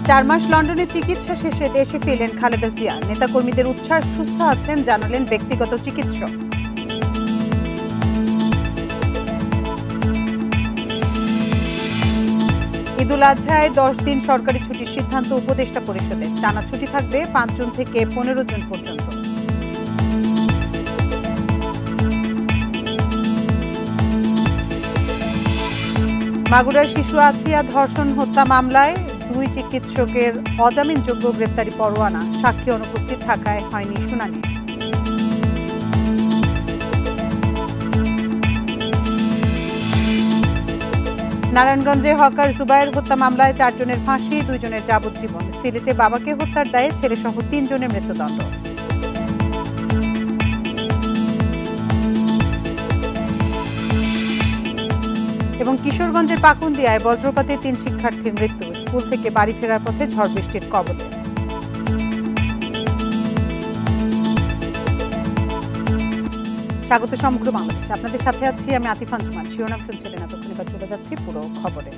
4 মাস লন্ডনে চিকিৎসা শেষে দেশে ফিরলেন খালেদা জিয়া। নেতাকর্মীদের উচ্ছ্বাস, সুস্থ আছেন জানালেন ব্যক্তিগত চিকিৎসক। ঈদুল আজহায় 10 দিন সরকারি ছুটির সিদ্ধান্ত উপদেষ্টা পরিষদের। টানা ছুটি থাকবে 5 জুন থেকে 15 জুন পর্যন্ত। মাগুরার শিশু আসিয়া ধর্ষণ হত্যা মামলায় 2 চিকিৎসকের অজামিনযোগ্য গ্রেপ্তারি পরোয়ানা, সাক্ষী অনুপস্থিত থাকায় হয়নি শুনানি। নারায়ণগঞ্জে হকার জুবায়ের হত্যা মামলায় 4 জনের ফাঁসি, 2 জনের যাবজ্জীবন। সিলেটে বাবাকে হত্যার দায়ে ছেলেসহ 3 জনের মৃত্যুদণ্ড। এবং কিশোরগঞ্জের পাকুন্দিয়ায় বজ্রপাতে 3 শিক্ষার্থীর মৃত্যু। স্কুল থেকে বাড়ি ফেরার পথে ঝড় বৃষ্টির কবলে। স্বাগত সমগ্র বাংলাদেশ, আপনাদের সাথে আছি আমি আতিফ আঞ্জুমান। শিরোনাম শুনছিলেন, এতক্ষণ এবার চলে যাচ্ছি পুরো খবরে।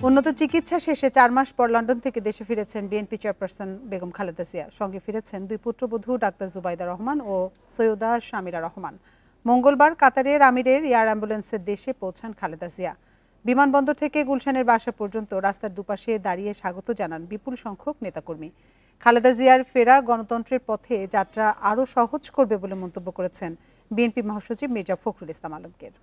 উন্নত চিকিৎসা শেষে 4 মাস পর লন্ডন থেকে দেশে ফিরেছেন বিএনপি চেয়ারপারসন বেগম খালেদা জিয়া। সঙ্গে ফিরেছেন 2 পুত্রবধূ ডাক্তার জুবাইদা রহমান ও সৈয়দা শামিলা রহমান। মঙ্গলবার কাতারের আমিরের এয়ার অ্যাম্বুলেন্সের দেশে পৌঁছান খালেদা জিয়া। বিমানবন্দর থেকে গুলশানের বাসা পর্যন্ত রাস্তার দুপাশে দাঁড়িয়ে স্বাগত জানান বিপুল সংখ্যক নেতাকর্মী। খালেদা জিয়ার ফেরা গণতন্ত্রের পথে যাত্রা আরও সহজ করবে বলে মন্তব্য করেছেন বিএনপি মহাসচিব মির্জা ফখরুল ইসলাম আলমগীর।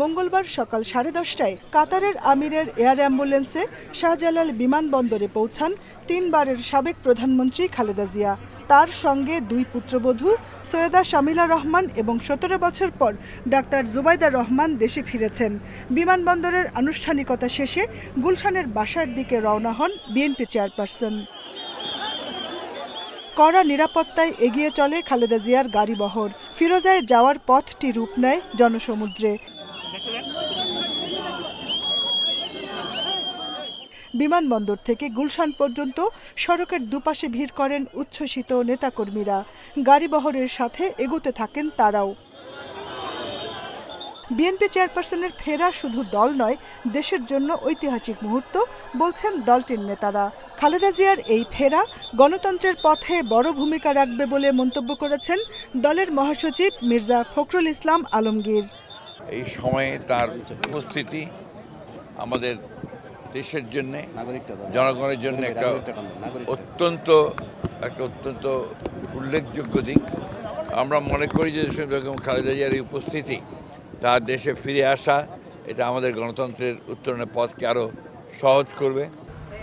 মঙ্গলবার সকাল 10:30টায় কাতারের আমিরের এয়ার অ্যাম্বুলেন্সে শাহজালাল বিমানবন্দরে পৌঁছান 3 বারের সাবেক প্রধানমন্ত্রী খালেদা জিয়া। তার সঙ্গে 2 পুত্রবধূ সৈয়দা শামিলা রহমান এবং 17 বছর পর ডাক্তার জুবাইদা রহমান দেশে ফিরেছেন। বিমানবন্দরের আনুষ্ঠানিকতা শেষে গুলশানের বাসার দিকে রওনা হন বিএনপি চেয়ারপারসন। কড়া নিরাপত্তায় এগিয়ে চলে খালেদা জিয়ার গাড়িবহর। ফিরোজায় যাওয়ার পথটি রূপ নেয় জনসমুদ্রে। বিমানবন্দর থেকে গুলশান পর্যন্ত সড়কের দুপাশে ভিড় করেন উচ্ছ্বসিত নেতাকর্মীরা। গাড়িবহরের সাথে এগোতে থাকেন তারাও। বিএনপি চেয়ারপারসনের ফেরা শুধু দল নয়, দেশের জন্য ঐতিহাসিক মুহূর্ত বলছেন দলটির নেতারা। খালেদা জিয়ার এই ফেরা গণতন্ত্রের পথে বড় ভূমিকা রাখবে বলে মন্তব্য করেছেন দলের মহাসচিব মির্জা ফখরুল ইসলাম আলমগীর। এই সময়ে তার উপস্থিতি আমাদের দেশের জন্য, জনগণের জন্য একটা অত্যন্ত উল্লেখযোগ্য দিক। আমরা মনে করি যে বেগম খালেদা জিয়ার এই উপস্থিতি, তার দেশে ফিরে আসা, এটা আমাদের গণতন্ত্রের উত্তরণের পথকে আরও সহজ করবে।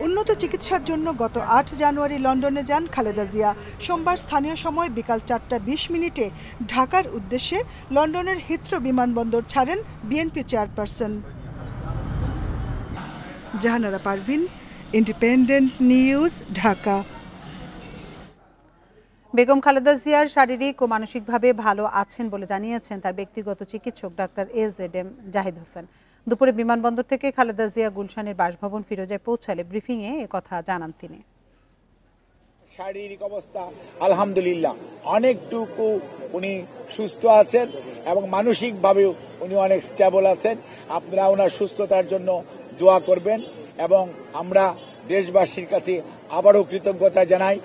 উন্নত চিকিৎসার জন্য গত 8 জানুয়ারি লন্ডনে যান খালেদা জিয়া। সোমবার স্থানীয় সময় বিকাল 4:20 ঢাকার উদ্দেশ্যে লন্ডনের হিথ্রো বিমানবন্দর ছাড়েন BNP chairperson. Jahanara Parvin, Independent News, Dhaka. Begum Khaleda জিয়ার শারীরিক ও মানসিকভাবে ভালো আছেন বলে জানিয়েছেন তার ব্যক্তিগত চিকিৎসক ডাক্তার AZM জাহিদ হোসেন। দুপুরে বিমানবন্দর থেকে খালেদা জিয়া গুলশানের বাসভবন ফিরোজায় পৌঁছালে ব্রিফিংয়ে একথা জানান তিনি। শারীরিক অবস্থা আলহামদুলিল্লাহ অনেকটুকু উনি সুস্থ আছেন এবং মানসিকভাবেও উনি অনেক স্টেবল আছেন। আপনারা ওনার সুস্থতার জন্য দোয়া করবেন এবং আমরা দেশবাসীর কাছে আবারও কৃতজ্ঞতা জানাই।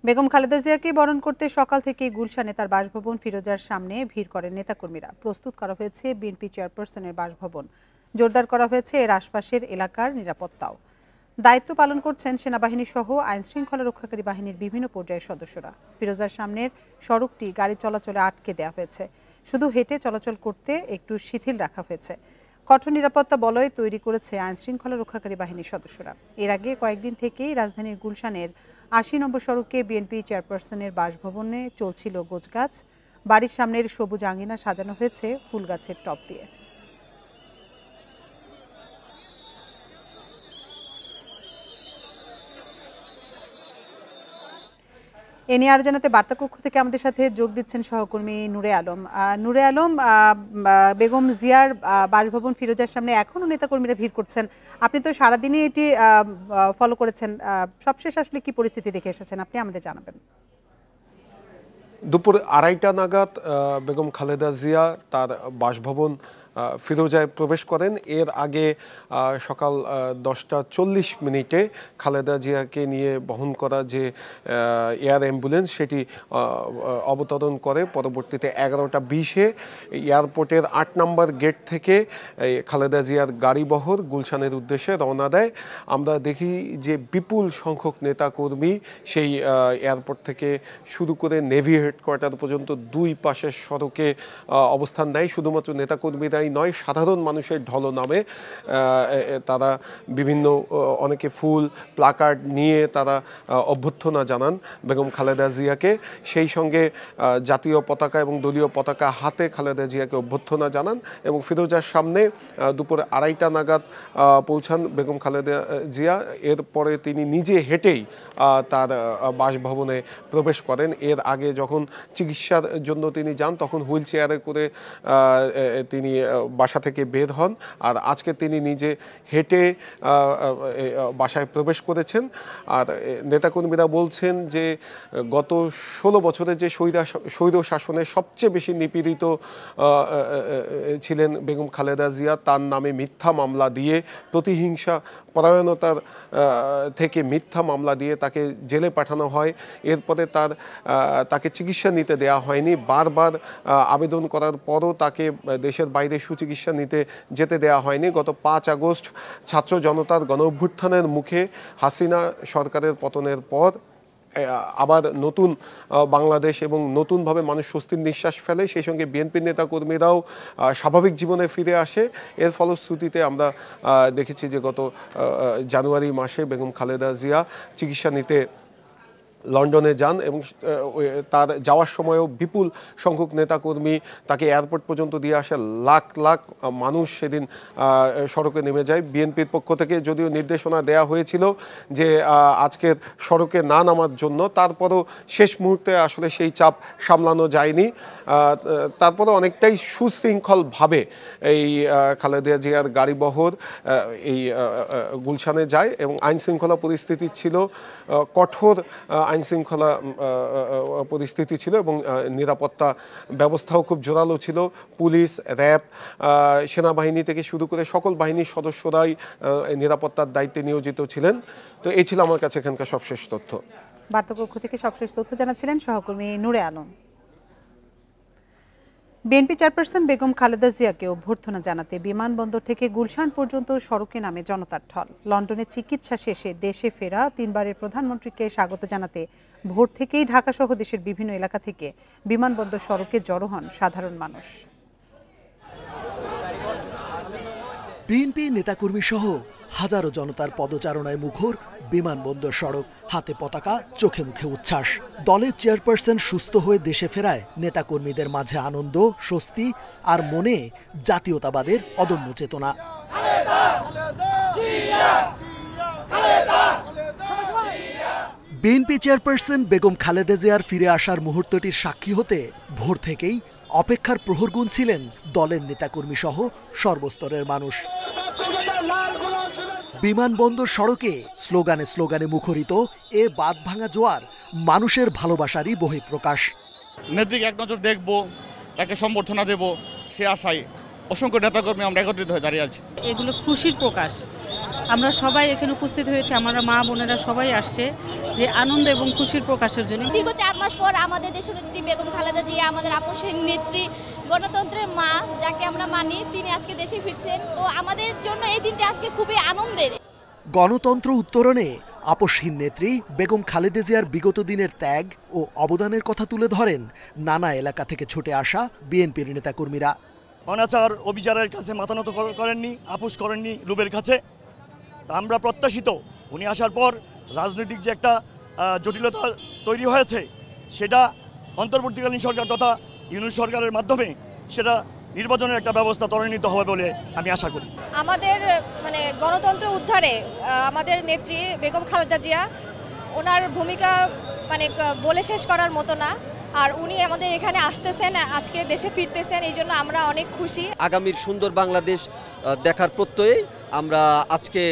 বেগম খালেদা জিয়াকে বরণ করতে সকাল থেকে গুলশানে তার বাসভবন ফিরোজার সামনে ভিড় করেন নেতাকর্মীরা। প্রস্তুত করা হয়েছে বিএনপি চেয়ারপারসনের বাসভবন। জোরদার করা হয়েছে এর আশপাশের এলাকার নিরাপত্তাও। দায়িত্ব পালন করছেন সেনাবাহিনী সহ আইনশৃঙ্খলা রক্ষাকারী বাহিনীর বিভিন্ন পর্যায়ের সদস্যরা। ফিরোজার সামনের সড়কটি গাড়ি চলাচলে আটকে দেওয়া হয়েছে। শুধু হেঁটে চলাচল করতে একটু শিথিল রাখা হয়েছে। কঠোর নিরাপত্তা বলয় তৈরি করেছে আইনশৃঙ্খলা রক্ষাকারী বাহিনীর সদস্যরা। এর আগে কয়েকদিন থেকেই রাজধানীর গুলশানের 80 নম্বর সড়কে বিএনপি চেয়ারপারসনের বাসভবনে চলছিল গোছগাছ। বাড়ির সামনের সবুজ আঙিনা সাজানো হয়েছে ফুল গাছের টব দিয়ে। এ নিয়ে আরো জানাতে বার্তাকক্ষ থেকে আমাদের সাথে যোগ দিচ্ছেন সহকর্মী নূরে আলম। নূরে আলম, বেগম জিয়ার বাসভবন ফিরোজার সামনে এখনো নেতাকর্মীরা ভিড় করছেন। আপনি তো সারাদিনই এটি ফলো করেছেন, সবশেষ আসলে কি পরিস্থিতি দেখে এসেছেন আপনি আমাদের জানাবেন। দুপুর 2:30 নাগাদ বেগম খালেদা জিয়া তার বাসভবন ফিরোজায় প্রবেশ করেন। এর আগে সকাল 10:40 খালেদা জিয়াকে নিয়ে বহন করা যে এয়ার অ্যাম্বুলেন্স সেটি অবতরণ করে। পরবর্তীতে 11:20 এয়ারপোর্টের 8 নম্বর গেট থেকে খালেদা জিয়ার গাড়িবহর গুলশানের উদ্দেশ্যে রওনা দেয়। আমরা দেখি যে বিপুল সংখ্যক নেতাকর্মী সেই এয়ারপোর্ট থেকে শুরু করে নেভি হেডকোয়ার্টার পর্যন্ত দুই পাশের সড়কে অবস্থান নেয়। শুধুমাত্র নেতাকর্মীরাই নয়, সাধারণ মানুষের ঢলনামে তারা বিভিন্ন অনেকে ফুল প্লাকার্ড নিয়ে তারা অভ্যর্থনা জানান বেগম খালেদা জিয়াকে। সেই সঙ্গে জাতীয় পতাকা এবং দলীয় পতাকা হাতে খালেদা জিয়াকে অভ্যর্থনা জানান এবং ফিরোজার সামনে দুপুর 2:30 নাগাদ পৌঁছান বেগম খালেদা জিয়া। এরপরে তিনি নিজে হেঁটেই তার বাসভবনে প্রবেশ করেন। এর আগে যখন চিকিৎসার জন্য তিনি যান তখন হুইল চেয়ারে করে তিনি বাসা থেকে বের হন, আর আজকে তিনি নিজে হেঁটে বাসায় প্রবেশ করেছেন। আর নেতাকর্মীরা বলছেন যে গত 16 বছরে যে স্বৈর শাসনের সবচেয়ে বেশি নিপীড়িত ছিলেন বেগম খালেদা জিয়া, তার নামে মিথ্যা মামলা দিয়ে, প্রতিহিংসা পরায়ণতার থেকে মিথ্যা মামলা দিয়ে তাকে জেলে পাঠানো হয়। এরপরে তাকে চিকিৎসা নিতে দেওয়া হয়নি। বারবার আবেদন করার পরও তাকে দেশের বাইরে সুচিকিৎসা নিতে যেতে দেওয়া হয়নি। গত 5 আগস্ট ছাত্র জনতার গণ অভ্যুত্থানের মুখে হাসিনা সরকারের পতনের পর আবার নতুন বাংলাদেশ এবং নতুনভাবে মানুষ স্বস্তির নিঃশ্বাস ফেলে। সেই সঙ্গে বিএনপির নেতাকর্মীরাও স্বাভাবিক জীবনে ফিরে আসে। এর ফলশ্রুতিতে আমরা দেখেছি যে গত জানুয়ারি মাসে বেগম খালেদা জিয়া চিকিৎসা নিতে লন্ডনে যান এবং তার যাওয়ার সময়ও বিপুল সংখ্যক নেতাকর্মী তাকে এয়ারপোর্ট পর্যন্ত দিয়ে আসে। লাখ লাখ মানুষ সেদিন সড়কে নেমে যায়। বিএনপির পক্ষ থেকে যদিও নির্দেশনা দেয়া হয়েছিল যে আজকের সড়কে না নামার জন্য, তারপরও শেষ মুহূর্তে আসলে সেই চাপ সামলানো যায়নি। তারপরে অনেকটাই সুশৃঙ্খলভাবে এই খালেদা জিয়ার গাড়িবহর এই গুলশানে যায় এবং আইনশৃঙ্খলা পরিস্থিতি ছিল কঠোর, আইনশৃঙ্খলা পরিস্থিতি ছিল এবং নিরাপত্তা ব্যবস্থাও খুব জোরালো ছিল। পুলিশ, র্যাব, সেনাবাহিনী থেকে শুরু করে সকল বাহিনীর সদস্যরাই নিরাপত্তার দায়িত্বে নিয়োজিত ছিলেন। তো এই ছিল আমার কাছে এখানকার সবশেষ তথ্য। বার্তাকক্ষ থেকে সবশেষ তথ্য জানাচ্ছিলেন সহকর্মী নূরে আলম। বিএনপি চেয়ারপারসন বেগম খালেদা জিয়াকে অভ্যর্থনা জানাতে বিমানবন্দর থেকে গুলশান পর্যন্ত সড়কে নামে জনতার ঢল। লন্ডনে চিকিৎসা শেষে দেশে ফেরা 3 বারের প্রধানমন্ত্রীকে স্বাগত জানাতে ভোর থেকেই ঢাকা সহ দেশের বিভিন্ন এলাকা থেকে বিমানবন্দর সড়কে জড়ো হন সাধারণ মানুষ। বিএনপি নেতাকর্মী সহ হাজারো জনতার পদচারণায় মুখর বিমানবন্দর সড়ক। হাতে পতাকা, চোখে মুখে উচ্ছ্বাস। দলের চেয়ারপারসন সুস্থ হয়ে দেশে ফেরায় নেতাকর্মীদের মাঝে আনন্দ, স্বস্তি আর মনে জাতীয়তাবাদের অদম্য চেতনা। বিএনপি চেয়ারপারসন বেগম খালেদা জিয়ার ফিরে আসার মুহূর্তটির সাক্ষী হতে ভোর থেকেই অপেক্ষার প্রহর গুনছিলেন দলের নেতাকর্মী সহ সর্বস্তরের মানুষ। বিমানবন্দর সড়কে স্লোগানে স্লোগানে মুখরিত এ বাঁধ ভাঙা জোয়ার মানুষের ভালোবাসারই বহিঃপ্রকাশ। নেত্রীকে এক নজর দেখবো, তাকে সম্বর্ধনা দেব, সে আশায় অসংখ্য নেতাকর্মী আমরা একত্রিত হয়ে দাঁড়িয়ে আছি। এগুলো খুশির প্রকাশ। আমরা সবাই এখানে উপস্থিত হয়েছি, আমরা মা বোনেরা সবাই আসছে যে আনন্দ এবং খুশির প্রকাশের জন্য। দীর্ঘ 4 মাস পর আমাদের দেশনেত্রী বেগম খালেদা জিয়া, আমাদের আপসহীন নেত্রী, গণতন্ত্রের মা যাকে আমরা মানি, তিনি আজকে দেশে ফিরছেন। তো আমাদের জন্য এই দিনটা আজকে খুবই আনন্দের। গণতন্ত্র উত্তরণে আপসহীন নেত্রী বেগম খালেদা জিয়ার বিগত দিনের ত্যাগ ও অবদানের কথা তুলে ধরেন নানা এলাকা থেকে ছুটে আসা বিএনপির নেতাকর্মীরা। অনাচার অবিচারের কাছে মাথা নত করেননি, আপোষ করেননি রূপের কাছে। আমরা প্রত্যাশিত উনি আসার পর রাজনৈতিক যে একটা জটিলতা তৈরি হয়েছে, সেটা অন্তর্বর্তীকালীন সরকার তথা ইউনূস সরকারের মাধ্যমে সেটা নির্বাচনের একটা ব্যবস্থা ত্বরান্বিত হবে বলে আমি আশা করি। আমাদের গণতন্ত্র উদ্ধারে আমাদের নেত্রী বেগম খালেদা জিয়া, ওনার ভূমিকা বলে শেষ করার মতো না। আর উনি আমাদের এখানে আসতেছেন, আজকে দেশে ফিরতেছেন, এই জন্য আমরা অনেক খুশি। আগামীর সুন্দর বাংলাদেশ দেখার প্রত্যয়ে আমরা আজকে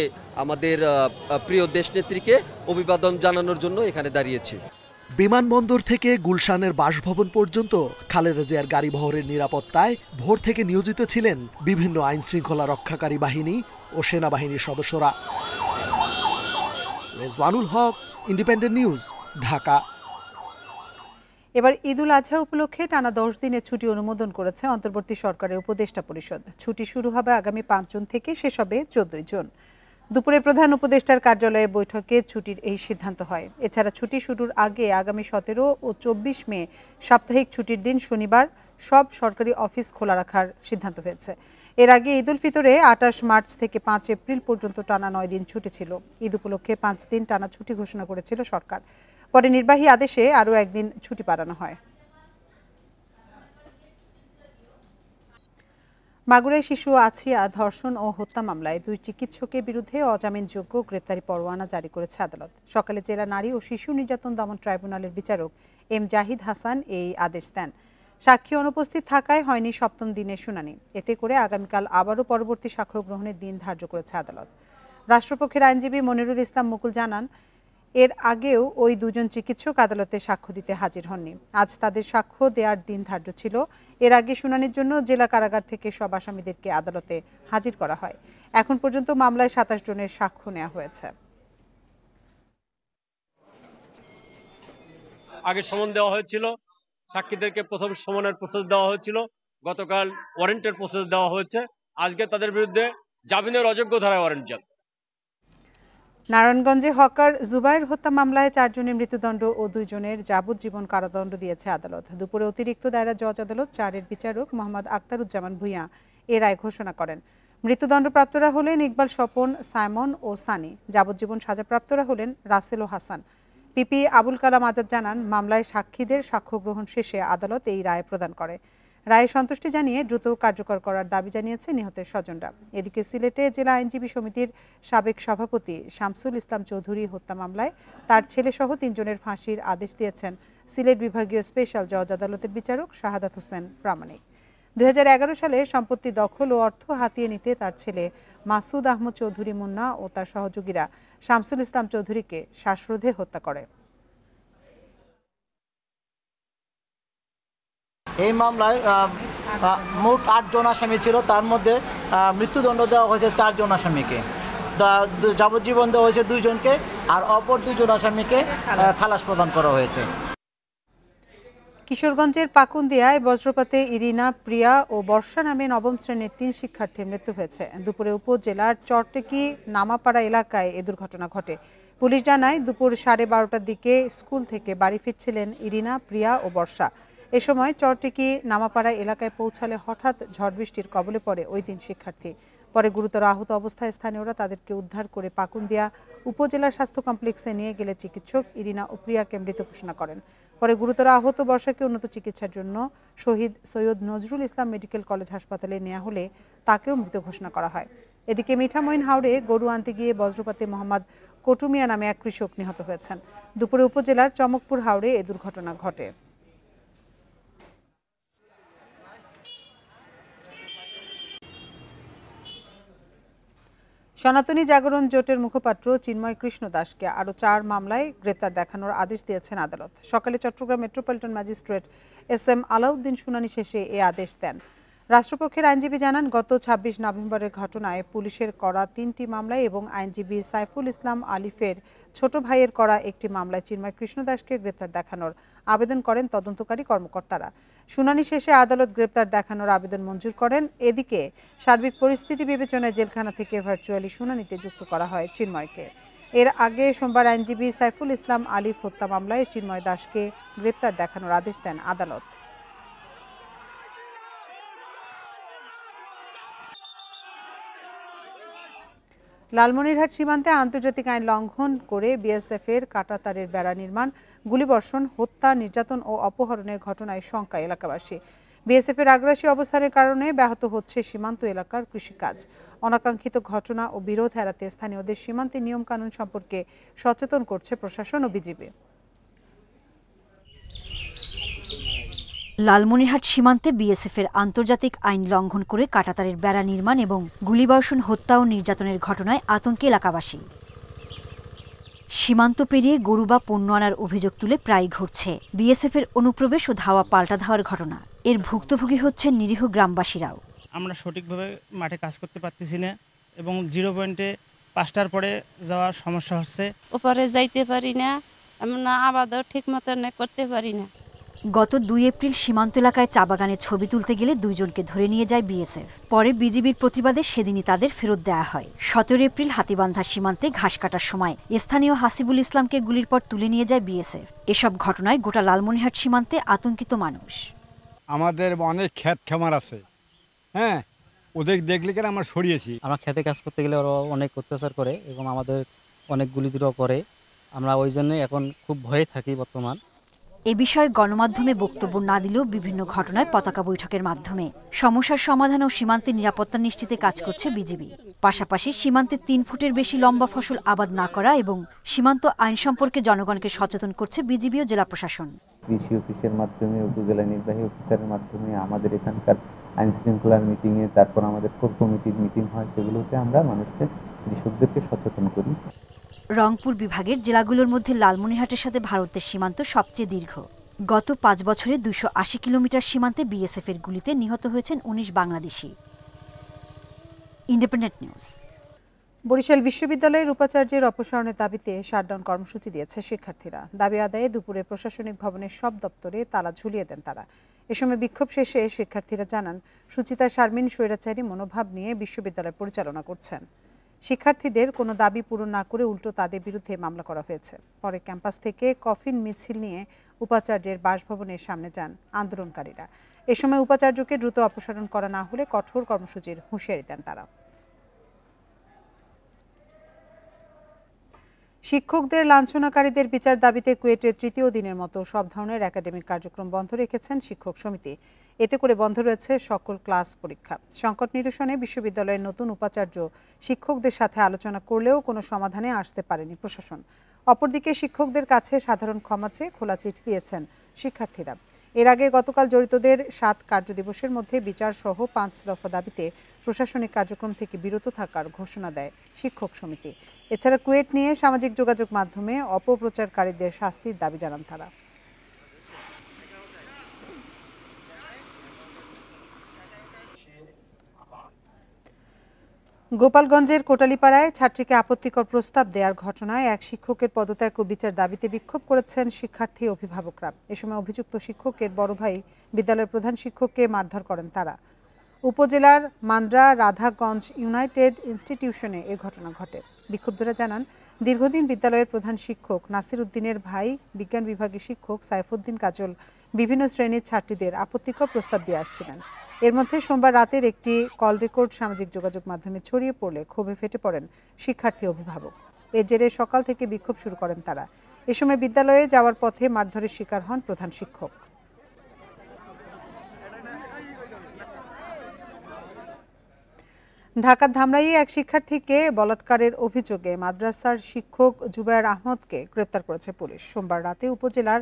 আমাদের প্রিয় দেশনেত্রীকে অভিবাদন জানানোর জন্য এখানে দাঁড়িয়েছি। বিমানবন্দর থেকে গুলশানের বাসভবন পর্যন্ত খালেদা জিয়ার গাড়িবহরের নিরাপত্তায় ভোর থেকে নিয়োজিত ছিলেন বিভিন্ন আইনশৃঙ্খলা রক্ষাকারী বাহিনী ও সেনাবাহিনীর সদস্যরা। রেজওয়ানুল হক, ইন্ডিপেন্ডেন্ট নিউজ, ঢাকা। এবার ঈদুল আজহা উপলক্ষে টানা 10 দিনের ছুটি অনুমোদন করেছে অন্তর্বর্তী সরকারের উপদেষ্টা পরিষদ। ছুটি শুরু হবে আগামী 5 জুন থেকে, শেষ হবে 14 জুন। দুপুরে প্রধান উপদেষ্টার কার্যালয়ে বৈঠকে ছুটির এই সিদ্ধান্ত হয়। এছাড়া ছুটি শুরুর আগে আগামী 17 ও 24 মে সাপ্তাহিক ছুটির দিন শনিবার সব সরকারি অফিস খোলা রাখার সিদ্ধান্ত হয়েছে। এর আগে ঈদুল ফিতরে 28 মার্চ থেকে 5 এপ্রিল পর্যন্ত টানা 9 দিন ছুটি ছিল। ঈদ উপলক্ষে 5 দিন টানা ছুটি ঘোষণা করেছিল সরকার। পরে নির্বাহী আদেশে আরও একদিন ছুটি বাড়ানো হয়। মাগুরায় শিশু আছিয়া ধর্ষণ ও হত্যা মামলায় 2 চিকিৎসকের বিরুদ্ধে অজামিনযোগ্য গ্রেপ্তারি পরোয়ানা জারি করেছে আদালত। সকালে জেলা নারী ও শিশু নির্যাতন দমন ট্রাইব্যুনালের বিচারক এম জাহিদ হাসান এই আদেশ দেন। সাক্ষী অনুপস্থিত থাকায় হয়নি 7ম দিনের শুনানি। এতে করে আগামীকাল আবারও পরবর্তী সাক্ষ্য গ্রহণের দিন ধার্য করেছে আদালত। রাষ্ট্রপক্ষের আইনজীবী মনিরুল ইসলাম মুকুল জানান, এর আগেও ওই 2 জন চিকিৎসক আদালতে সাক্ষ্য দিতে হাজির হননি। আজ তাদের সাক্ষ্য দেওয়ার দিন ধার্য ছিল। এর আগে শুনানির জন্য জেলা কারাগার থেকে সব আসামিদেরকে আদালতে হাজির করা হয়। এখন পর্যন্ত মামলায় 27 জনের সাক্ষ্য নেওয়া হয়েছে। আগে সমন দেওয়া হয়েছিল, সাক্ষীদেরকে প্রথম সমনের প্রসেস দেওয়া হয়েছিল, গতকাল ওয়ারেন্টের প্রসেস দেওয়া হয়েছে। আজকে তাদের বিরুদ্ধে জামিনের অযোগ্য ধারায় ওয়ারেন্ট জারি। নারায়ণগঞ্জে হকার জুবাইর হত্যা মামলায় 4 জনের মৃত্যুদণ্ড ও 2 জনের যাবজ্জীবন কারাদণ্ড দিয়েছে আদালত। দুপুরে অতিরিক্ত দায়রা জজ আদালত 4-এর বিচারক মোহাম্মদ আক্তারুজ্জামান ভূঁইয়া এ রায় ঘোষণা করেন। মৃত্যুদণ্ডপ্রাপ্তরা হলেন ইকবাল স্বপন, সাইমন ও সানি। যাবজ্জীবন সাজাপ্রাপ্তরা হলেন রাসেল ও হাসান। পিপি আবুল কালাম আজাদ জানান, মামলায় সাক্ষীদের সাক্ষ্য গ্রহণ শেষে আদালত এই রায় প্রদান করে। রায়ে সন্তুষ্টি জানিয়ে দ্রুত কার্যকর করার দাবি জানিয়েছে নিহতের স্বজনরা। এদিকে সিলেটে জেলা আইনজীবী সমিতির সাবেক সভাপতি শামসুল ইসলাম চৌধুরী হত্যা মামলায় তার ছেলেসহ 3 জনের ফাঁসির আদেশ দিয়েছেন সিলেট বিভাগীয় স্পেশাল জজ আদালতের বিচারক শাহাদাত হোসেন প্রামাণিক। 2011 সালে সম্পত্তি দখল ও অর্থ হাতিয়ে নিতে তার ছেলে মাসুদ আহমদ চৌধুরী মুন্না ও তার সহযোগীরা শামসুল ইসলাম চৌধুরীকে শ্বাসরোধে হত্যা করে। এই মামলায় মোট 8 জন আসামি ছিল, তার মধ্যে মৃত্যুদণ্ড দেওয়া হয়েছে 4 জন আসামিকে, যাবজ্জীবন দেওয়া হয়েছে 2 জনকে, আর অপর 2 জন আসামিকে খালাস প্রদান করা হয়েছে। কিশোরগঞ্জের পাকুন্দিয়ায় বজ্রপাতে ইরিনা, প্রিয়া ও বর্ষা নামে 9ম শ্রেণীর 3 শিক্ষার্থীর মৃত্যু হয়েছে। দুপুরে উপজেলার চরটেকি নামাপাড়া এলাকায় এ দুর্ঘটনা ঘটে। পুলিশ জানায়, দুপুর 12:30টার দিকে স্কুল থেকে বাড়ি ফিরছিলেন ইরিনা, প্রিয়া ও বর্ষা। এ সময় চরটেকি নামাপাড়া এলাকায় পৌঁছালে হঠাৎ ঝড় বৃষ্টির কবলে পড়ে ওই 3 শিক্ষার্থী। পরে গুরুতর আহত অবস্থায় স্থানীয়রা তাদেরকে উদ্ধার করে পাকুন্দিয়া উপজেলা স্বাস্থ্য কমপ্লেক্সে নিয়ে গেলে চিকিৎসক ইরিনা ও প্রিয়াকে মৃত ঘোষণা করেন। পরে গুরুতর আহত বর্ষাকে উন্নত চিকিৎসার জন্য শহীদ সৈয়দ নজরুল ইসলাম মেডিকেল কলেজ হাসপাতালে নেওয়া হলে তাকেও মৃত ঘোষণা করা হয়। এদিকে মিঠামইন হাওড়ে গরু আনতে গিয়ে বজ্রপাতে মোহাম্মদ কটুমিয়া নামে এক কৃষক নিহত হয়েছেন। দুপুরে উপজেলার চমকপুর হাওড়ে এ দুর্ঘটনা ঘটে। সনাতনী জাগরণ জোটের মুখপাত্র চিন্ময় কৃষ্ণ দাসকে আরও 4 মামলায় গ্রেপ্তার দেখানোর আদেশ দিয়েছেন আদালত। সকালে Chittagong metropolitan magistrate SM Alauddin শুনানি শেষে এ আদেশ দেন। রাষ্ট্রপক্ষের আইনজীবী জানান, গত 26 নভেম্বরের ঘটনায় পুলিশের করা 3টি মামলায় এবং আইনজীবী সাইফুল ইসলাম আলিফের ছোট ভাইয়ের করা একটি মামলায় চিন্ময় কৃষ্ণ দাসকে গ্রেপ্তার দেখানোর আবেদন করেন তদন্তকারী কর্মকর্তারা। শুনানি শেষে আদালত গ্রেপ্তার দেখানোর আবেদন মঞ্জুর করেন। এদিকে সার্বিক পরিস্থিতি বিবেচনায় জেলখানা থেকে ভার্চুয়ালি শুনানিতে যুক্ত করা হয় চিন্ময়কে। এর আগে সোমবার আইনজীবী সাইফুল ইসলাম আলিফ হত্যা মামলায় চিন্ময় দাসকে গ্রেপ্তার দেখানোর আদেশ দেন আদালত। লালমনিরহাট সীমান্তে আন্তর্জাতিক আইন লঙ্ঘন করে বিএসএফের কাঁটাতারের বেড়া নির্মাণ, গুলিবর্ষণ, হত্যা, নির্যাতন ও অপহরণের ঘটনায় শঙ্কা এলাকাবাসী। বিএসএফের আগ্রাসী অবস্থানের কারণে ব্যাহত হচ্ছে সীমান্ত এলাকার কৃষিকাজ। অনাকাঙ্ক্ষিত ঘটনা ও বিরোধ এড়াতে স্থানীয়দের সীমান্তে নিয়মকানুন সম্পর্কে সচেতন করছে প্রশাসন ও বিজিবি। লালমনিরহাট সীমান্তে বিএসএফের আন্তর্জাতিক আইন লঙ্ঘন করে কাঁটাতারের বেড়া নির্মাণ এবং গুলিবর্ষণ, হত্যা ও নির্যাতনের ঘটনায় আতঙ্কে এলাকাবাসী। সীমান্ত পেরিয়ে গরু বা পণ্য আনার অভিযোগ তুলে প্রায় ঘটছে বিএসএফের অনুপ্রবেশ ও ধাওয়া পাল্টা ধাওয়ার ঘটনা। এর ভুক্তভোগী হচ্ছেন নিরীহ গ্রামবাসীরাও। আমরা সঠিকভাবে মাঠে কাজ করতে পারতেছি না এবং 0 পয়েন্টে 5টার পরে যাওয়ার সমস্যা হচ্ছে। ওপারে যাইতে পারি না, আমরা আবাদও ঠিক মতন করতে পারি না। গত 2 এপ্রিল সীমান্ত এলাকায় চা বাগানে ছবি তুলতে গেলে 2 জনকে ধরে নিয়ে যায় বিএসএফ। পরে বিজিবির প্রতিবাদে সেদিনই তাদের ফেরত দেওয়া হয়। 17 এপ্রিল হাতিবান্ধা সীমান্তে ঘাস কাটার সময় স্থানীয় হাসিবুল ইসলামকে গুলির পর তুলে নিয়ে যায় বিএসএফ। এসব ঘটনায় গোটা লালমনিরহাট সীমান্তে আতঙ্কিত মানুষ। আমাদের অনেক ক্ষেত খামার আছে, হ্যাঁ, ওদের দেখলে কেন আমরা সরিয়েছি। আমরা খেতে কাজ করতে গেলে ওরা অনেক অত্যাচার করে এবং আমাদের অনেক গুলিদুরও করে। আমরা ওই জন্যই এখন খুব ভয়ে থাকি বর্তমান। এ বিষয়ে গণমাধ্যমে বক্তব্য না দিলেও বিভিন্ন ঘটনায় পতাকা বৈঠকের মাধ্যমে সমস্যার সমাধান ও সীমান্তে নিরাপত্তা নিশ্চিতে কাজ করছে বিজিবি। পাশাপাশি সীমান্তে 3 ফুটের বেশি লম্বা ফসল আবাদ না করা এবং সীমান্ত আইন সম্পর্কে জনগণকে সচেতন করছে বিজিবি ও জেলা প্রশাসন। কৃষি অফিসের মাধ্যমে, উপজেলা নির্বাহী অফিসারের মাধ্যমে, আমাদের এখানকার আইন শৃঙ্খলার মিটিংয়ে, তারপর আমাদের কোর কমিটির মিটিং হয়, সেগুলোতে আমরা মানুষকে, কৃষকদেরকে সচেতন করি। রংপুর বিভাগের জেলাগুলোর মধ্যে লালমনিরহাটের সাথে ভারতের সীমান্ত সবচেয়ে দীর্ঘ। গত 5 বছরে 280 কিলোমিটার সীমান্তে বিএসএফের গুলিতে নিহত হয়েছেন 19 বাংলাদেশি। Independent news. বরিশাল বিশ্ববিদ্যালয়ের উপাচার্যের অপসারণের দাবিতে শাটডাউন কর্মসূচি দিয়েছে শিক্ষার্থীরা। দাবি আদায়ে দুপুরে প্রশাসনিক ভবনের সব দপ্তরে তালা ঝুলিয়ে দেন তারা। এ সময় বিক্ষোভ শেষে শিক্ষার্থীরা জানান, সুচিতা শারমিন স্বৈরাচারী মনোভাব নিয়ে বিশ্ববিদ্যালয় পরিচালনা করছেন। শিক্ষার্থীদের কোনো দাবি পূরণ না করে উল্টো তাদের বিরুদ্ধে মামলা করা হয়েছে। পরে ক্যাম্পাস থেকে কফিন মিছিল নিয়ে উপাচার্যের বাসভবনের সামনে যান আন্দোলনকারীরা। এ সময় উপাচার্যকে দ্রুত অপসারণ করা না হলে কঠোর কর্মসূচির হুঁশিয়ারি দেন তারা। শিক্ষকদের লাঞ্ছনাকারীদের বিচার দাবিতে কুয়েটের 3য় দিনের মতো সব ধরনের একাডেমিক কার্যক্রম বন্ধ রেখেছেন শিক্ষক সমিতি। এতে করে বন্ধ রয়েছে সকল ক্লাস পরীক্ষা। সংকট নিরসনে বিশ্ববিদ্যালয়ের নতুন উপাচার্য শিক্ষকদের সাথে আলোচনা করলেও কোনো সমাধানে আসতে পারেনি প্রশাসন। অপরদিকে শিক্ষকদের কাছে সাধারণ ক্ষমা চেয়ে খোলা চিঠি দিয়েছেন শিক্ষার্থীরা। এর আগে গতকাল জড়িতদের 7 কার্যদিবসের মধ্যে বিচার সহ 5 দফা দাবিতে প্রশাসনিক কার্যক্রম থেকে বিরত থাকার ঘোষণা দেয় শিক্ষক সমিতি। এছাড়া কুয়েট নিয়ে সামাজিক যোগাযোগ মাধ্যমে অপপ্রচারকারীদের শাস্তির দাবি জানান তারা। গোপালগঞ্জের কোটালীপাড়ায় ছাত্রীকে আপত্তিকর প্রস্তাব দেওয়ার ঘটনায় এক শিক্ষকের পদত্যাগ ও বিচার দাবিতে বিক্ষোভ করেছেন শিক্ষার্থী অভিভাবকরা। এ সময় অভিযুক্ত শিক্ষকের বড় ভাই বিদ্যালয়ের প্রধান শিক্ষককে মারধর করেন তারা। উপজেলার মান্দ্রা রাধাগঞ্জ ইউনাইটেড ইনস্টিটিউশনে এ ঘটনা ঘটে। বিক্ষুব্ধরা জানান, দীর্ঘদিন বিদ্যালয়ের প্রধান শিক্ষক নাসির উদ্দিনের ভাই বিজ্ঞান বিভাগের শিক্ষক সাইফুদ্দিন কাজল বিভিন্ন শ্রেণীর ছাত্রীদের আপত্তিকর প্রস্তাব দিয়ে আসছিলেন। এর মধ্যে সোমবার রাতের একটি কল রেকর্ড সামাজিক যোগাযোগ মাধ্যমে ছড়িয়ে পড়লে ক্ষোভে ফেটে পড়েন শিক্ষার্থী অভিভাবক। এর জেরে সকাল থেকে বিক্ষোভ শুরু করেন তারা। এ সময় বিদ্যালয়ে যাওয়ার পথে মারধরের শিকার হন প্রধান শিক্ষক। ঢাকার ধামরাইয়ে এক শিক্ষার্থীকে বলাৎকারের অভিযোগে মাদ্রাসার শিক্ষক জুবায়ের আহমদকে গ্রেপ্তার করেছে পুলিশ। সোমবার রাতে উপজেলার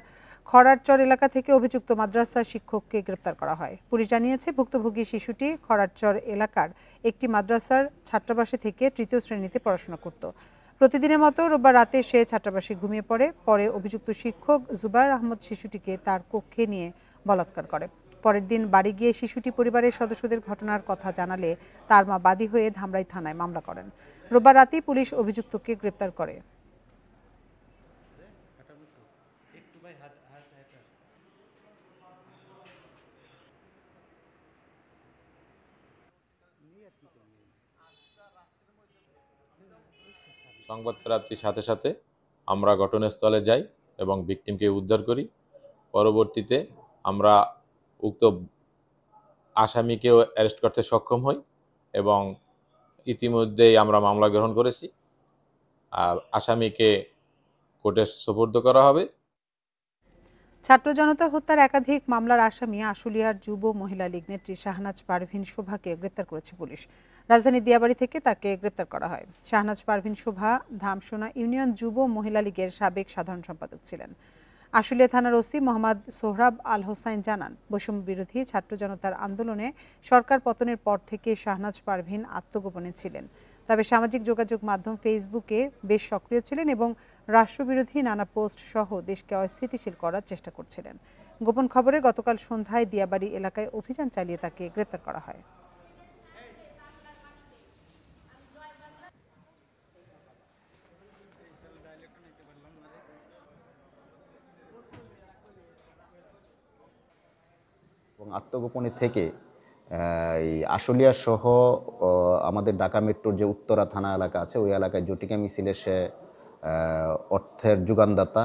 খড়ারচর এলাকা থেকে অভিযুক্ত মাদ্রাসার শিক্ষককে গ্রেপ্তার করা হয়। পুলিশ জানিয়েছে, ভুক্তভোগী শিশুটি খড়ারচর এলাকার একটি মাদ্রাসার ছাত্রাবাসে থেকে 3য় শ্রেণীতে পড়াশোনা করত। প্রতিদিনের মতো রোববার রাতে সে ছাত্রাবাসে ঘুমিয়ে পড়ে। পরে অভিযুক্ত শিক্ষক জুবায়ের আহমদ শিশুটিকে তার কক্ষে নিয়ে বলাৎকার করে। পরের দিন বাড়ি গিয়ে শিশুটি পরিবারের সদস্যদের ঘটনার কথা জানালে তার মা বাদী হয়ে ধামরাই থানায় মামলা করেন। রোববার রাতেই পুলিশ অভিযুক্তকে গ্রেপ্তার করে। সংবাদ প্রাপ্তির সাথে সাথে আমরা ঘটনাস্থলে যাই এবং ভিকটিমকে উদ্ধার করি। পরবর্তীতে আমরা উক্ত আসামিকেও অ্যারেস্ট করতে সক্ষম হই এবং ইতিমধ্যেই আমরা মামলা গ্রহণ করেছি। আর আসামিকে কোর্টে সোপর্দ করা হবে। ছাত্র জনতা হত্যার একাধিক মামলার আসামি আশুলিয়ার যুব মহিলা লীগ নেত্রী শাহনাজ পারভীন শোভাকে গ্রেপ্তার করেছে পুলিশ। রাজধানী দিয়াবাড়ি থেকে তাকে গ্রেপ্তার করা হয়। শাহনাজ পারভীন শোভা ধামসোনা ইউনিয়ন যুব মহিলা লীগের সাবেক সাধারণ সম্পাদক ছিলেন। আশুলিয়া থানার ওসি মোহাম্মদ সোহরাব আল হোসাইন জানান, বৈষম্য বিরোধী ছাত্র জনতার আন্দোলনে সরকার পতনের পর থেকে শাহনাজ পারভীন আত্মগোপনে ছিলেন। তবে সামাজিক যোগাযোগ মাধ্যম ফেসবুকে বেশ সক্রিয় ছিলেন এবং রাষ্ট্রবিরোধী নানা পোস্ট সহ দেশকে অস্থিতিশীল করার চেষ্টা করছিলেন। গোপন খবরে গতকাল সন্ধ্যায় দিয়াবাড়ি এলাকায় অভিযান চালিয়ে তাকে গ্রেপ্তার করা হয়। এবং আত্মগোপনে থেকে এই আশুলিয়া সহ আমাদের ঢাকা মেট্রোর যে উত্তরা থানা এলাকা আছে ওই এলাকায় জটিকা মিছিলের সে অর্থের যোগানদাতা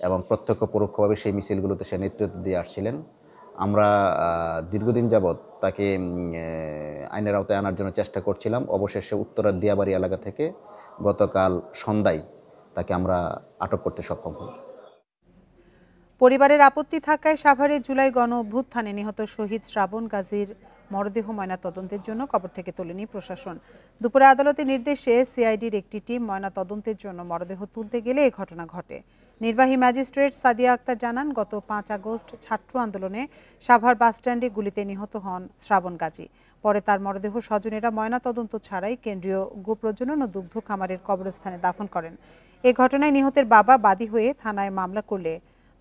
এবং প্রত্যক্ষ পরোক্ষভাবে সেই মিছিলগুলোতে সে নেতৃত্ব দিয়ে আসছিলেন। আমরা দীর্ঘদিন যাবৎ তাকে আইনের আওতায় আনার জন্য চেষ্টা করছিলাম। অবশেষে উত্তরার দিয়াবাড়ি এলাকা থেকে গতকাল সন্ধ্যায় তাকে আমরা আটক করতে সক্ষম হই। পরিবারের আপত্তি থাকায় সাভারে জুলাই গণ অভ্যুত্থানে নিহত শহীদ শ্রাবণ গাজীর মরদেহ ময়না তদন্তের জন্য কবর থেকে তোলেনি প্রশাসন। দুপুরে আদালতের নির্দেশে সিআইডির একটি টিম ময়না তদন্তের জন্য মরদেহ তুলতে গেলে এই ঘটনা ঘটে। নির্বাহী ম্যাজিস্ট্রেট সাদিয়া আক্তার জানান, গত ৫ আগস্ট ছাত্র আন্দোলনে সাভার বাসস্ট্যান্ডে গুলিতে নিহত হন শ্রাবণ গাজী। পরে তার মরদেহ স্বজনেরা ময়না তদন্ত ছাড়াই কেন্দ্রীয় গোপ্রজনন ও দুগ্ধ খামারের কবরস্থানে দাফন করেন। এ ঘটনায় নিহতের বাবা বাদী হয়ে থানায় মামলা করলে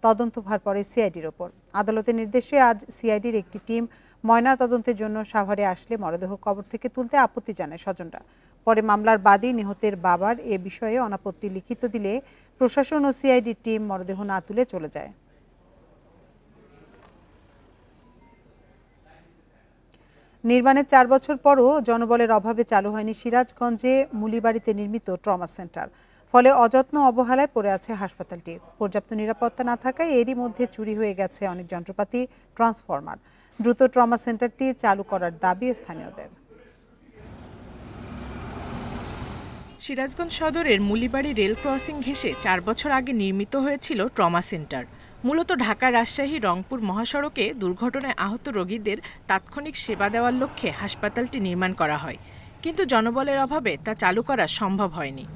তদন্তভার পরে সিআইডির ওপর। আদালতের নির্দেশে আজ সিআইডির একটি টিম ময়না তদন্তের জন্য সাভারে আসলে মরদেহ কবর থেকে তুলতে আপত্তি জানায় স্বজনরা। পরে মামলার বাদী নিহতের বাবার এ বিষয়ে অনাপত্তি লিখিত দিলে প্রশাসন ও সিআইডির টিম মরদেহ না তুলে চলে যায়। নির্মাণের ৪ বছর পরও জনবলের অভাবে চালু হয়নি সিরাজগঞ্জে মুলিবাড়িতে নির্মিত ট্রমা সেন্টার। ফলে অযত্ন অবহেলায় পড়ে আছে হাসপাতালটি। পর্যাপ্ত নিরাপত্তা না থাকায় এরই মধ্যে চুরি হয়ে গেছে অনেক যন্ত্রপাতি, ট্রান্সফরমার। দ্রুত ট্রমা সেন্টারটি চালু করার দাবি স্থানীয়দের। সিরাজগঞ্জ সদরের মুলিবাড়ি রেল ক্রসিং ঘেঁষে ৪ বছর আগে নির্মিত হয়েছিল ট্রমা সেন্টার। মূলত ঢাকা, রাজশাহী, রংপুর মহাসড়কে দুর্ঘটনায় আহত রোগীদের তাৎক্ষণিক সেবা দেওয়ার লক্ষ্যে হাসপাতালটি নির্মাণ করা হয়, কিন্তু জনবলের অভাবে তা চালু করা সম্ভব হয়নি।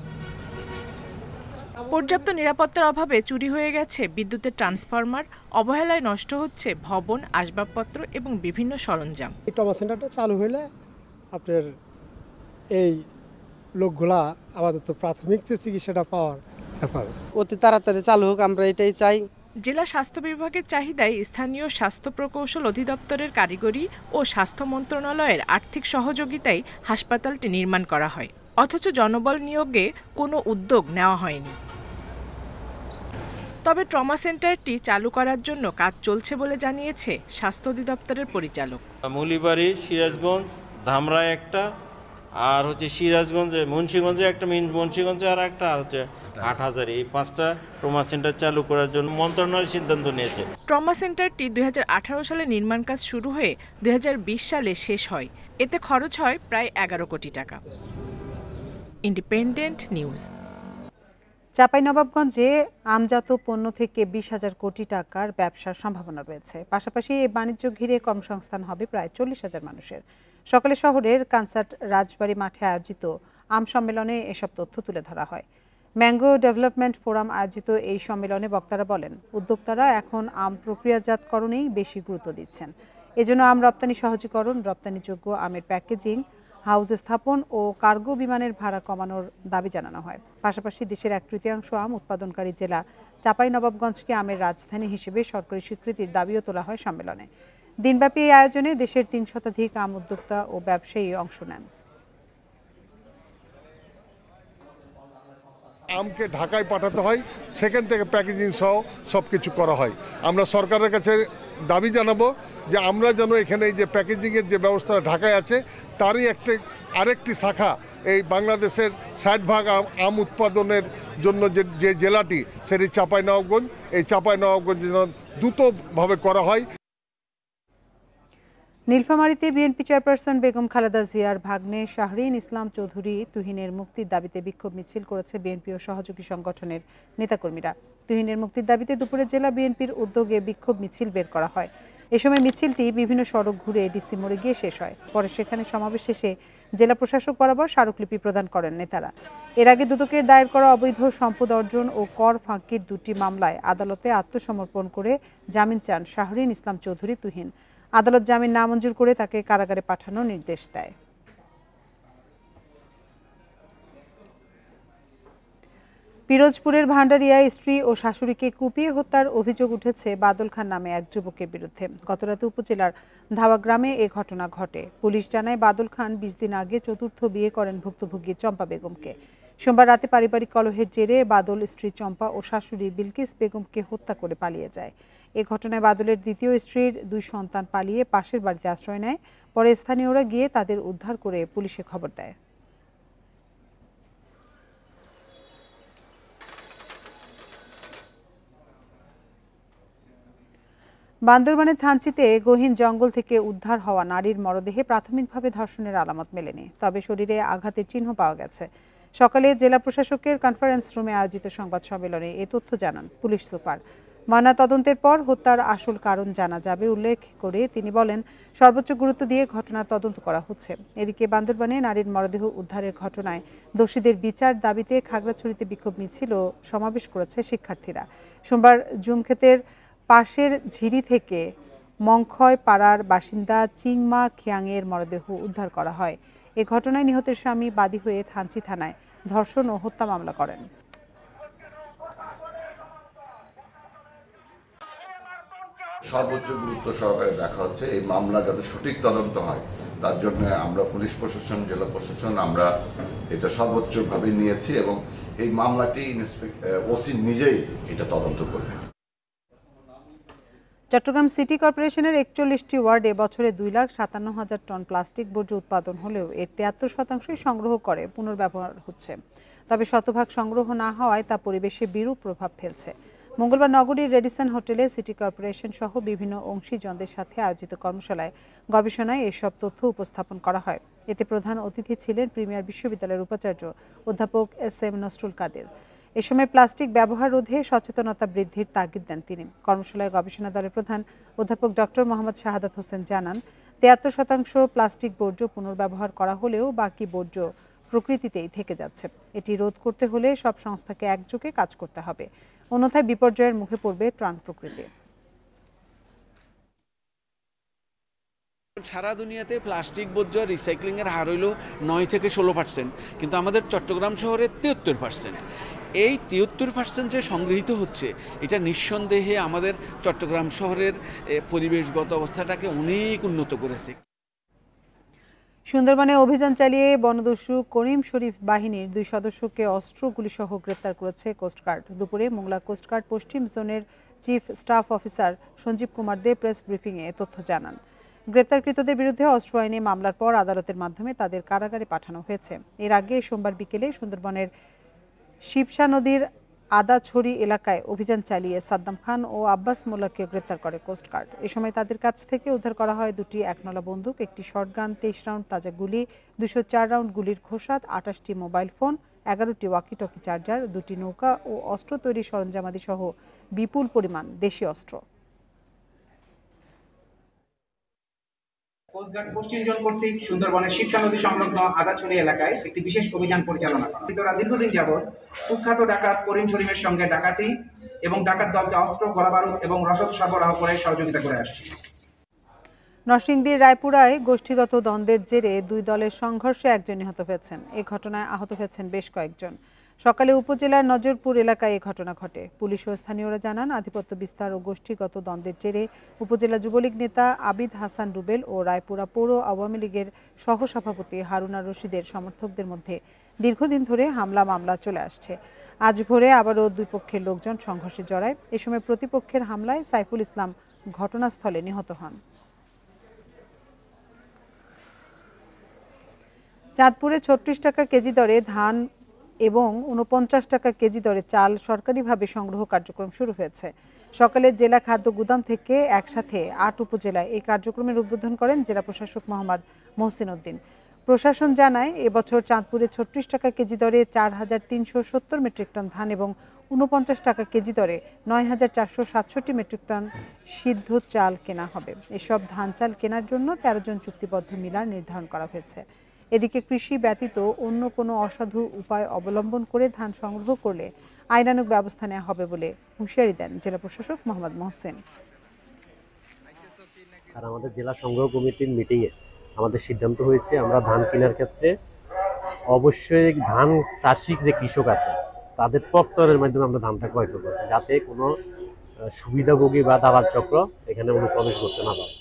পর্যাপ্ত নিরাপত্তার অভাবে চুরি হয়ে গেছে বিদ্যুতের ট্রান্সফরমার, অবহেলায় নষ্ট হচ্ছে ভবন, আসবাবপত্র এবং বিভিন্ন সরঞ্জাম। এই ট্রমা সেন্টারটা চালু হলে আপনার এই লোকগুলা আপাতত প্রাথমিক যে চিকিৎসাটা পাওয়ার পাবে। অতি তাড়াতাড়ি চালু হোক, আমরা এটাই চাই। জেলা স্বাস্থ্য বিভাগের চাহিদায় স্থানীয় স্বাস্থ্য প্রকৌশল অধিদপ্তরের কারিগরি ও স্বাস্থ্য মন্ত্রণালয়ের আর্থিক সহযোগিতায় হাসপাতালটি নির্মাণ করা হয়, অথচ জনবল নিয়োগে কোনো উদ্যোগ নেওয়া হয়নি। তবে ট্রমা সেন্টারটি চালু করার জন্য কাজ চলছে বলে জানিয়েছে স্বাস্থ্য অধিদপ্তরের পরিচালক। মুলিবাড়ি, সিরাজগঞ্জ, ধামরায় একটা, আর হচ্ছে সিরাজগঞ্জে, মুন্সিগঞ্জে একটা, মুন্সিগঞ্জে আর একটা, আর হচ্ছে ৮,০০০। এই ৫টা ট্রমা সেন্টার চালু করার জন্য মন্ত্রণালয় সিদ্ধান্ত নিয়েছে। ট্রমা সেন্টারটি ২০১৮ সালে নির্মাণ কাজ শুরু হয়ে ২০২০ সালে শেষ হয়। এতে খরচ হয় প্রায় ১১ কোটি টাকা। Independent news. চাঁপাইনবাবগঞ্জে আমজাত পণ্য থেকে ২০,০০০ কোটি টাকার ব্যবসার সম্ভাবনা রয়েছে। পাশাপাশি এই বাণিজ্য ঘিরে কর্মসংস্থান হবে প্রায় ৪০,০০০ মানুষের। সকালে শহরের কানসার্ট রাজবাড়ী মাঠে আয়োজিত আম সম্মেলনে এসব তথ্য তুলে ধরা হয়। ম্যাঙ্গো ডেভেলপমেন্ট ফোরাম আয়োজিত এই সম্মেলনে বক্তারা বলেন, উদ্যোক্তারা এখন আম প্রক্রিয়াজাতকরণেই বেশি গুরুত্ব দিচ্ছেন। এজন্য আম রপ্তানি সহজীকরণ, রপ্তানিযোগ্য আমের প্যাকেজিং, হাউস স্থাপন ও কার্গো বিমানের ভাড়া কমানোর দাবি জানানো হয়। পাশাপাশি দেশের ১/৩ আম উৎপাদনকারী জেলা চাঁপাইনবাবগঞ্জকে আমের রাজধানী হিসেবে সরকারি স্বীকৃতির দাবিও তোলা হয় সম্মেলনে। দিনব্যাপী এই আয়োজনে দেশের ৩ শতাধিক আম উদ্যোক্তা ও ব্যবসায়ী অংশ নেন। আমকে ঢাকায় পাঠাতে হয়, সেখান থেকে প্যাকেজিং সহ সব কিছু করা হয়। আমরা সরকারের কাছে দাবি জানাবো যে আমরা যেন এখানে এই যে প্যাকেজিংয়ের যে ব্যবস্থা ঢাকায় আছে তারই আরেকটি শাখা এই বাংলাদেশের ৬০% আম উৎপাদনের জন্য যে জেলাটি সেটি চাঁপাইনবাবগঞ্জ, এই চাঁপাইনবাবগঞ্জ যেন দ্রুতভাবে করা হয়। নীলফামারীতে বিএনপি চেয়ারপারসন বেগম খালেদা জিয়ার ভাগ্নে শাহরিন ইসলাম চৌধুরী তুহিনের মুক্তির দাবিতে বিক্ষোভ মিছিল করেছে বিএনপি ও সহযোগী সংগঠনের নেতাকর্মীরা। তুহিনের মুক্তির দাবিতে দুপুরে জেলা বিএনপির উদ্যোগে বিক্ষোভ মিছিল বের করা হয়। এ সময় মিছিলটি বিভিন্ন সড়ক ঘুরে ডিসি মোড়ে গিয়ে শেষ হয়। পরে সেখানে সমাবেশ শেষে জেলা প্রশাসক বরাবর স্মারকলিপি প্রদান করেন নেতারা। এর আগে দুদকের দায়ের করা অবৈধ সম্পদ অর্জন ও কর ফাঁকির ২টি মামলায় আদালতে আত্মসমর্পণ করে জামিন চান শাহরিন ইসলাম চৌধুরী তুহিন। আদালত জামিন নামঞ্জুর করে তাকে কারাগারে পাঠানোর নির্দেশ দেয়। পিরোজপুরের ভান্ডারিয়ায় স্ত্রী ও শাশুড়িকে কুপিয়ে হত্যার অভিযোগ উঠেছে বাদল খান নামে এক যুবকের বিরুদ্ধে। গতরাতে উপজেলার ধাওয়া গ্রামে এ ঘটনা ঘটে। পুলিশ জানায় বাদল খান 20 দিন আগে চতুর্থ বিয়ে করেন ভুক্তভোগী চম্পা বেগমকে। সোমবার রাতে পারিবারিক কলহের জেরে বাদল স্ত্রী চম্পা ও শাশুড়ি বিলকিস বেগমকে হত্যা করে পালিয়ে যায়। এ ঘটনায় বাদলের দ্বিতীয় স্ত্রীর 2 সন্তান পালিয়ে পাশের বাড়িতে আশ্রয় নেয়। পরে স্থানীয়রা গিয়ে তাদের উদ্ধার করে পুলিশে খবর দেয়। বান্দরবানের থানচিতে গহীন জঙ্গল থেকে উদ্ধার হওয়া নারীর মরদেহে প্রাথমিকভাবে ধর্ষণের আলামত মেলেনি, তবে শরীরে আঘাতের চিহ্ন পাওয়া গেছে। সকালে জেলা প্রশাসকের কনফারেন্স রুমে আয়োজিত সংবাদ সম্মেলনে এ তথ্য জানান পুলিশ সুপার। ময়নাতদন্তের পর হত্যার আসল কারণ জানা যাবে উল্লেখ করে তিনি বলেন, সর্বোচ্চ গুরুত্ব দিয়ে ঘটনার তদন্ত করা হচ্ছে। এদিকে বান্দরবানে নারীর মরদেহ উদ্ধারের ঘটনায় দোষীদের বিচার দাবিতে খাগড়াছড়িতে বিক্ষোভ মিছিল ও সমাবেশ করেছে শিক্ষার্থীরা। সোমবার জুমক্ষেতের পাশের ঝিরি থেকে মংখয় পাড়ার বাসিন্দা চিংমা খিয়াংয়ের মরদেহ উদ্ধার করা হয়। এ ঘটনায় নিহতের স্বামী বাদী হয়ে থানচি থানায় ধর্ষণ ও হত্যা মামলা করেন। সর্বোচ্চ গুরুত্ব সহকারে দেখা হচ্ছে এই মামলা যাতে সঠিক তদন্ত হয়, তার জন্য আমরা পুলিশ প্রশাসন, জেলা প্রশাসন আমরা এটা সর্বোচ্চভাবে নিয়েছি এবং এই মামলাটি ওসি নিজেই এটা তদন্ত করবে। চট্টগ্রাম সিটি কর্পোরেশনের 41টি ওয়ার্ডে বছরে 2,57,000 টন প্লাস্টিক বর্জ্য উৎপাদন হলেও এর 73% সংগ্রহ করে পুনর্ব্যবহার হচ্ছে। তবে শতভাগ সংগ্রহ না হওয়ায় তা পরিবেশে বিরূপ প্রভাব ফেলছে। মঙ্গলবার নগরীর রেডিসন হোটেলে সিটি কর্পোরেশন সহ বিভিন্ন অংশীজনদের সাথে আয়োজিত কর্মশালায় গবেষণায় এসব তথ্য উপস্থাপন করা হয়। এতে প্রধান অতিথি ছিলেন প্রিমিয়ার বিশ্ববিদ্যালয়ের উপাচার্য অধ্যাপক SM নসরুল কাদের। এ সময় প্লাস্টিক ব্যবহার রোধে সচেতনতা বৃদ্ধির তাগিদ দেন তিনি। কর্মশালায় গবেষণা দলের প্রধান অধ্যাপক ডক্টর মোহাম্মদ শাহাদাত হোসেন জানান, 73% প্লাস্টিক বর্জ্য পুনর্ব্যবহার করা হলেও বাকি বর্জ্য প্রকৃতিতেই থেকে যাচ্ছে। এটি রোধ করতে হলে সব সংস্থাকে একযোগে কাজ করতে হবে, অন্যথায় বিপর্যয়ের মুখে পড়বে প্রাণ প্রকৃতি। সারা দুনিয়াতে প্লাস্টিক বর্জ্য রিসাইক্লিং এর হার হইল 9 থেকে 16%, কিন্তু আমাদের চট্টগ্রাম শহরে 73%। এই 73% যে সংগৃহীত হচ্ছে, এটা নিঃসন্দেহে আমাদের চট্টগ্রাম শহরের পরিবেশগত অবস্থাটাকে অনেক উন্নত করেছে। সুন্দরবনে অভিযান চালিয়ে বনদস্যু করিম শরীফ বাহিনীর 2 সদস্যকে অস্ত্রগুলিসহ গ্রেপ্তার করেছে কোস্টগার্ড। দুপুরে মোংলা কোস্টগার্ড পশ্চিম জোনের chief staff officer Sanjib Kumar De press ব্রিফিংয়ে তথ্য জানান। গ্রেপ্তারকৃতদের বিরুদ্ধে অস্ত্র আইনে মামলার পর আদালতের মাধ্যমে তাদের কারাগারে পাঠানো হয়েছে। এর আগে সোমবার বিকেলে সুন্দরবনের শিবসা নদীর আদাছড়ি এলাকায় অভিযান চালিয়ে সাদ্দাম খান ও আব্বাস মোল্লাকে গ্রেপ্তার করে কোস্টগার্ড। এ সময় তাদের কাছ থেকে উদ্ধার করা হয় 2টি 1 বন্দুক, 1টি শটগান, 23 রাউন্ড তাজা গুলি, 204 রাউন্ড গুলির খোসাত, 28টি মোবাইল ফোন, 11টি ওয়াকি টকি চার্জার, 2টি নৌকা ও অস্ত্র তৈরি সরঞ্জামাদি সহ বিপুল পরিমাণ দেশি অস্ত্র। কোস্টগার্ড পশ্চিম জোন কর্তৃক সুন্দরবনের শিবসা নদী সংলগ্ন আদাছড়ি এলাকায় একটি বিশেষ অভিযান পরিচালনা করে। তারা দীর্ঘদিন যাবৎ কুখ্যাত ডাকাত করিম শরীফের সঙ্গে ডাকাতি এবং ডাকাত দলকে অস্ত্র, গোলাবারুদ এবং রসদ সরবরাহ করে সহযোগিতা করে আসছে। নরসিংদীর রায়পুরায় গোষ্ঠীগত দ্বন্দ্বের জেরে 2 দলের সংঘর্ষে 1 জন নিহত হয়েছেন। এই ঘটনায় আহত হয়েছেন বেশ কয়েকজন। সকালে উপজেলার নজরপুর এলাকায় এই ঘটনা ঘটে। পুলিশ ও স্থানীয়রা জানান, আধিপত্য বিস্তার ও গোষ্ঠীগত দ্বন্দ্বের জেরে উপজেলা যুবলীগ নেতা আবিদ হাসান রুবেল ও রায়পুরা পৌর আওয়ামী লীগের সহসভাপতি হারুনা রশিদের সমর্থকদের মধ্যে দীর্ঘদিন ধরে হামলা মামলা চলে আসছে। আজ ভোরে আবারও 2 পক্ষের লোকজন সংঘর্ষে জড়ায়। এ সময় প্রতিপক্ষের হামলায় সাইফুল ইসলাম ঘটনাস্থলে নিহত হন। চাঁদপুরে 36 টাকা কেজি দরে ধান এবং 49 টাকা কেজি দরে চাল সরকারিভাবে সংগ্রহ কার্যক্রম শুরু হয়েছে। সকালে জেলা খাদ্য গুদাম থেকে একসাথে 8 উপজেলায় এই কার্যক্রমের উদ্বোধন করেন জেলা প্রশাসক মোহাম্মদ মহসিন উদ্দিন। প্রশাসন জানায়, এবছর চাঁদপুরে 36 টাকা কেজি দরে 4,370 মেট্রিক টন ধান এবং 49 টাকা কেজি দরে 9,467 মেট্রিক টন সিদ্ধ চাল কেনা হবে। এসব ধান চাল কেনার জন্য 13 জন চুক্তিবদ্ধ মিলার নির্ধারণ করা হয়েছে। এদিকে কৃষি ব্যতীত অন্য কোনো অসাধু উপায় অবলম্বন করে ধান সংগ্রহ করলে আইনানুগ ব্যবস্থা নেওয়া হবে বলে হুঁশিয়ারি দেন জেলা প্রশাসক মোহাম্মদ মহসিন। আর আমাদের জেলা সংগ্রহ কমিটির মিটিংয়ে আমাদের সিদ্ধান্ত হয়েছে, আমরা ধান কেনার ক্ষেত্রে অবশ্যই ধান চাষিক যে কৃষক আছে তাদের প্রত্যয়ের মাধ্যমে আমরা ধানটা ক্রয় করবো, যাতে কোনো সুবিধাভোগী বা দালাল চক্র এখানে অনুপ্রবেশ করতে না পারে।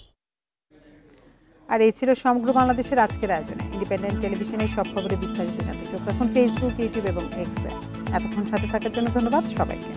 আর এই ছিল সমগ্র বাংলাদেশের আজকের আয়োজনে। ইন্ডিপেন্ডেন্ট টেলিভিশনের সব খবরে বিস্তারিত জানতে চোখ রাখুন ফেসবুক, ইউটিউব এবং এক্সে। এতক্ষণ সাথে থাকার জন্য ধন্যবাদ সবাইকে।